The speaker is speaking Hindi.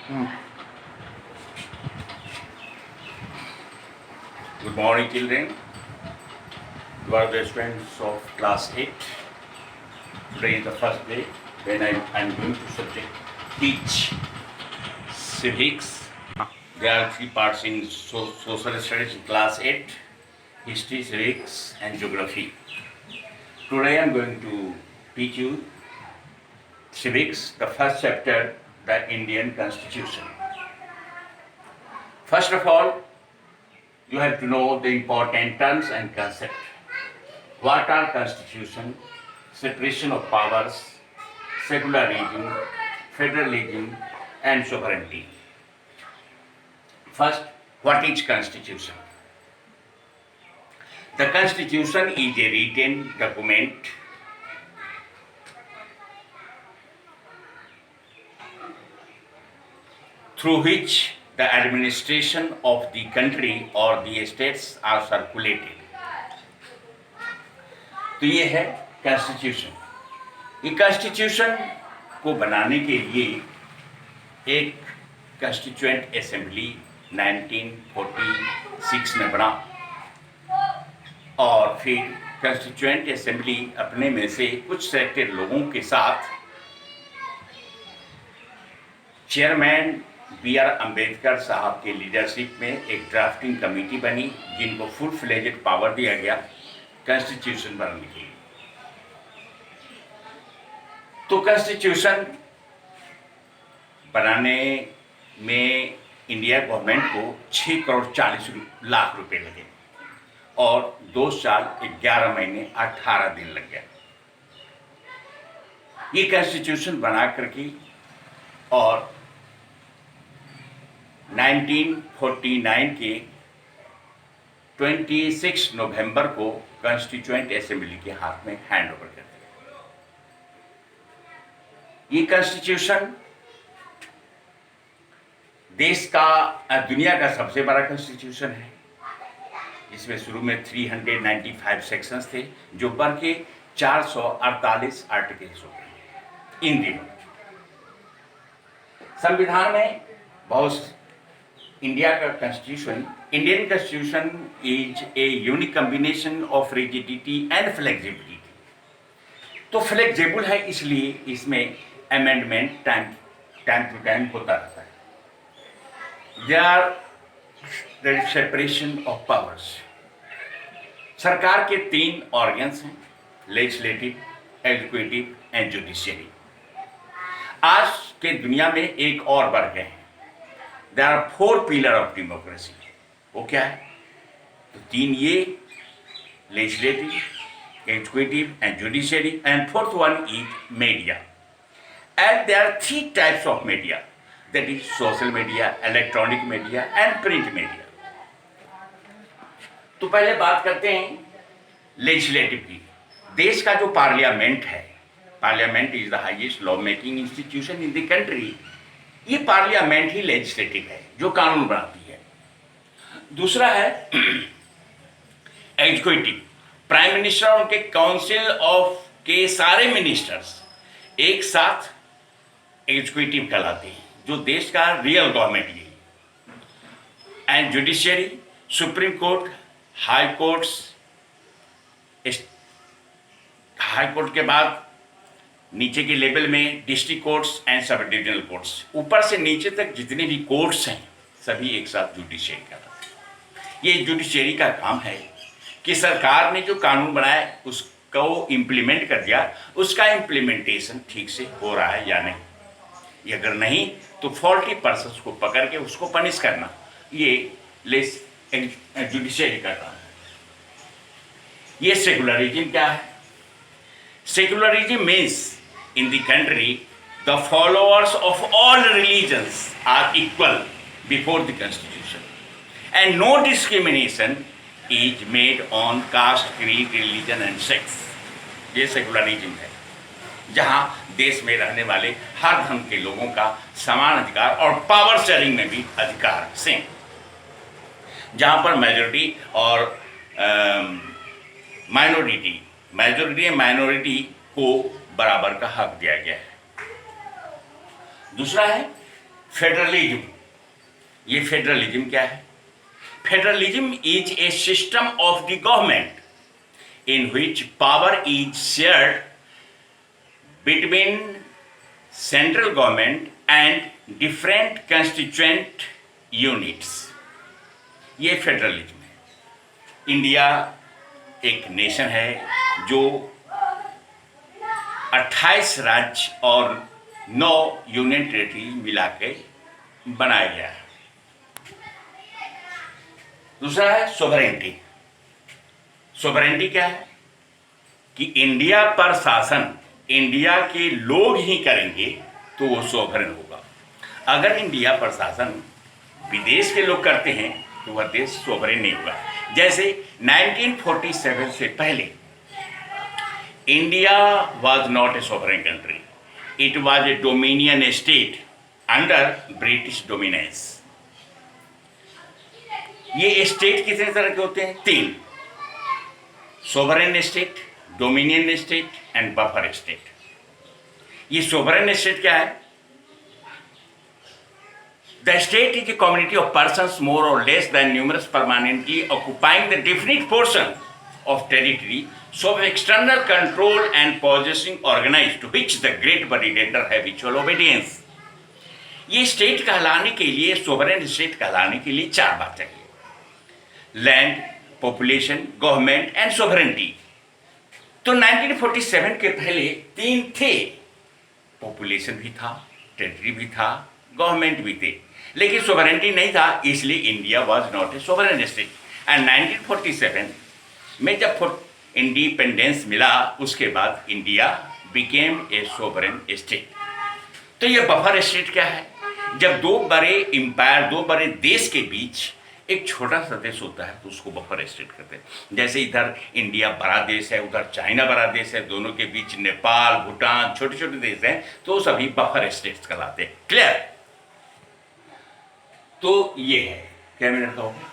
Good morning, children. You are the students of class 8. Today is the first day when I am going to teach civics. There are three parts in social studies in class 8: history, civics, and geography. Today I am going to teach you civics, the first chapter, the Indian Constitution. First of all, you have to know the important terms and concepts. What are constitution, separation of powers, secularism, federalism, and sovereignty? First, what is constitution? The constitution is a written document through which the administration of the country or the states are circulated. तो ये है कॉन्स्टिट्यूशन। ये कॉन्स्टिट्यूशन को बनाने के लिए एक कॉन्स्टिट्यूएंट असेंबली 1946 में बना और फिर कॉन्स्टिट्यूएंट असेंबली अपने में से कुछ सेलेक्टेड लोगों के साथ चेयरमैन B.R. अम्बेडकर साहब के लीडरशिप में एक ड्राफ्टिंग कमेटी बनी, जिनको फुल फ्लेजेड पावर दिया गया कॉन्स्टिट्यूशन बनाने के लिए। तो कॉन्स्टिट्यूशन बनाने में इंडिया गवर्नमेंट को 6 करोड़ 40 लाख रुपए लगे और 2 साल 11 महीने 18 दिन लग गया ये कॉन्स्टिट्यूशन बना करके। और 1949 के 26 नवंबर को कॉन्स्टिट्यूएंट असेंबली के हाथ में हैंड ओवर कर दिया। ये कॉन्स्टिट्यूशन देश का दुनिया का सबसे बड़ा कॉन्स्टिट्यूशन है। इसमें शुरू में 395 सेक्शंस थे जो बढ़ के 448 आर्टिकल्स हो गए इन दिनों। संविधान में बहुत इंडिया का constitution, Indian constitution is a unique combination of rigidity and flexibility. तो फ्लेक्सिबल है इसलिए इसमें अमेंडमेंट टाइम टू टाइम होता रहता है। There is separation of powers. सरकार के 3 ऑर्गन्स हैं, लेजिस्लेटिव, एग्जीक्यूटिव एंड जुडिशियरी। आज के दुनिया में एक और बढ़ गए हैं। There are 4 pillar of democracy. वो क्या है? तो 3 ये, legislative, executive and judiciary, and 4th one is media. And there are 3 types of media, that is social media, electronic media and print media. तो पहले बात करते हैं लेजिस्लेटिव की। देश का जो पार्लियामेंट है, parliament is the highest law making institution in the country. ये पार्लियामेंट ही लेजिस्लेटिव है जो कानून बनाती है। दूसरा है एग्जीक्यूटिव। प्राइम मिनिस्टर और उनके काउंसिल ऑफ के सारे मिनिस्टर्स एक साथ एग्जीक्यूटिव कहलाते हैं, जो देश का रियल गवर्नमेंट है। And judiciary, supreme court, high courts, high court के बाद नीचे के लेवल में district courts and sub divisional courts. ऊपर से नीचे तक जितने भी कोर्ट्स हैं सभी एक साथ जुडिशियरी कहलाते हैं। ये जुडिशियरी का काम है कि सरकार ने जो कानून बनाया उसको इम्प्लीमेंट कर दिया, उसका इम्प्लीमेंटेशन ठीक से हो रहा है या नहीं। अगर नहीं तो फॉल्टी पर्सन्स को पकड़ के उसको पनिश करना, ये जुडिशियरी का काम है। ये सेकुलरिज्म क्या है? Secularism means in the country the followers of all religions are equal before the constitution and no discrimination is made on caste, creed, religion and sex. ये सेकुलरिज्म है जहाँ देश में रहने वाले हर धर्म के लोगों का समान अधिकार और पावर शेयरिंग में भी अधिकार सेम, जहाँ पर मेजोरिटी और माइनॉरिटी को बराबर का हक दिया गया है। दूसरा है फेडरलिज्म। ये फेडरलिज्म क्या है? Federalism is a system of the government in which power is shared between central government and different constituent units. ये फेडरलिज्म है। इंडिया एक नेशन है जो 28 राज्य और 9 यूनियन टेरिटरी मिला के बनाया गया है। दूसरा है सोवरेंटी। सोवरेंटी क्या है? कि इंडिया पर शासन इंडिया के लोग ही करेंगे तो वो सोवरेन होगा। अगर इंडिया पर शासन विदेश के लोग करते हैं तो वह देश सोवरेन नहीं होगा। जैसे 1947 से पहले India was not a sovereign country, it was a dominion state under British dominance. ये स्टेट कितने तरह के होते हैं? 3, sovereign state, dominion state and buffer state. ये सोवरेन स्टेट क्या है? The state is a community of persons more or less than numerous permanently occupying the definite portion of territory so external control and possessing organized to which the great body render habitual obedience। ये स्टेट कहलाने के लिए, सोवरेन स्टेट कहलाने के लिए 4 बात चाहिए: land, population, government and sovereignty. तो 1947 के पहले 3 थे, पॉपुलेशन भी था, टेरिटरी भी था, गवर्नमेंट भी थे, लेकिन सोवरेनिटी नहीं था, इसलिए India was not a sovereign state. And 1947 में जब इंडिपेंडेंस मिला उसके बाद India became a sovereign state. तो ये बफर स्टेट क्या है? जब 2 बड़े एम्पायर, 2 बड़े देश के बीच एक छोटा सा देश होता है तो उसको बफर स्टेट कहते हैं। जैसे इधर इंडिया बड़ा देश है, उधर चाइना बड़ा देश है, दोनों के बीच नेपाल, भूटान छोटे छोटे देश हैं, तो सभी बफर स्टेट्स कहलाते हैं। क्लियर? तो ये है, क्या मिनट का होगा?